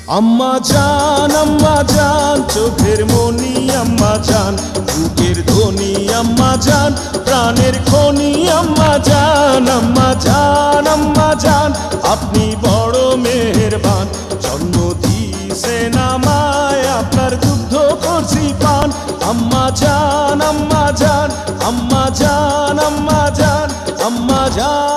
আম্মা জান চোখের মনি আম্মা জান, বুকের ধ্বনি আম্মা জান, প্রাণের খনি আম্মা জান। আম্মা জান আপনি বড় মেহেরবান, জন্ম দিয়েছেন আমায়, আপনার দুগ্ধ করছি পান। আম্মা জান আম্মা জান আম্মা জান আম্মা জান আম্মা জান।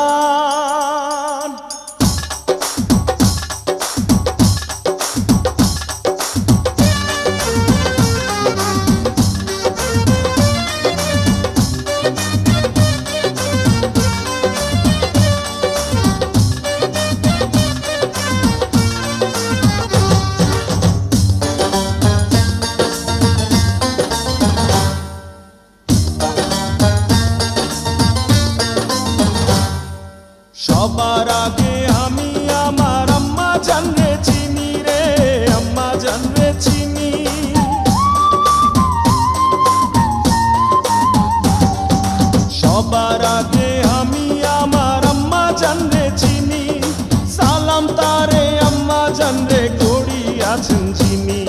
সবার আগে আমি আমার আম্মা জানরে চিনি রে, আম্মা জানরে চিনি। সবার আগে আমি আমার আম্মা জানরে চিনি, সালাম তারে আম্মা জানরে করিয়াছেন চিনি।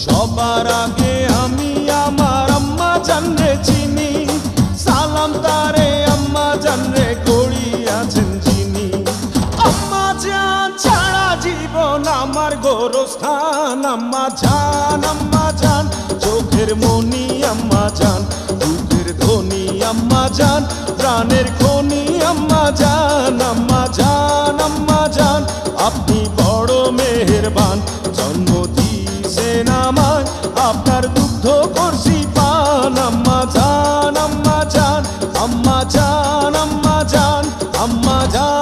সবার আগে আমি আমার আম্মা জানরে চিনি, সালাম তারে আম্মা জানরে করিয়াছেন চিনি। আম্মা জান ছাড়া জীবন আমার গোরস্থান। আম্মা জান চোখের মনি আম্মা জান, বুকের ধ্বনি আম্মা জান, প্রাণের খনি আম্মা জান। আম্মা জান আপনি বড় মেহেরবান, জন্ম দিয়েছেন আমায়, আপনার দুগ্ধ করছি পান। আম্মা জান আম্মা জান আম্মা জান আম্মা জান আম্মা জান।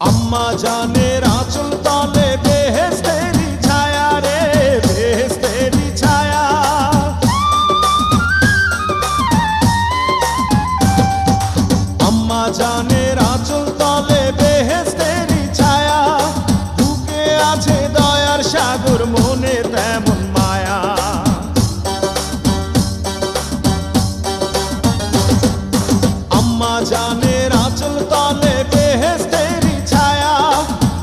আম্মা জানের আঁচল তলে বেহেশতেরি ছায়া রে, বেহেশতেরি ছায়া। আম্মা জানের আঁচল তলে বেহেশতেরি ছায়া, বুকে আছে দয়ার সাগর, মনে তেমন মায়া। আম্মা জানের আঁচল তলে বেহেশতেরি ছায়া,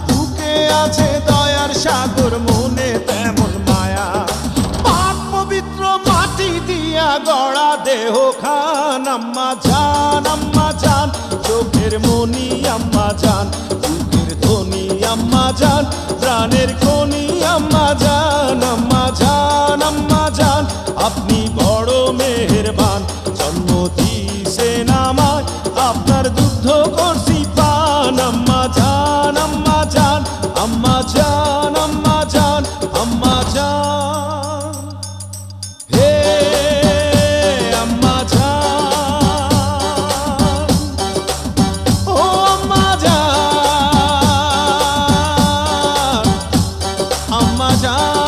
বুকে আছে দয়ার সাগর, মনে তেমন মায়া। পাক পবিত্র মাটি দিয়া গড়া দেহ খান। আম্মা জান চোখের মনি আম্মা জান, বুকের ধ্বনি আম্মা জান, প্রাণের খনি আম্মা জান। আম্মা জান আপনি বড় মেহেরবান, জন্ম দিয়েছেন আমায়, আপনার দুগ্ধ করছি পান। আম্মা জান আম্মা জান আম্মা জান আম্মা জান আম্মা জান। হে আম্মা জান, ও আম্মা জান আম্মা জান।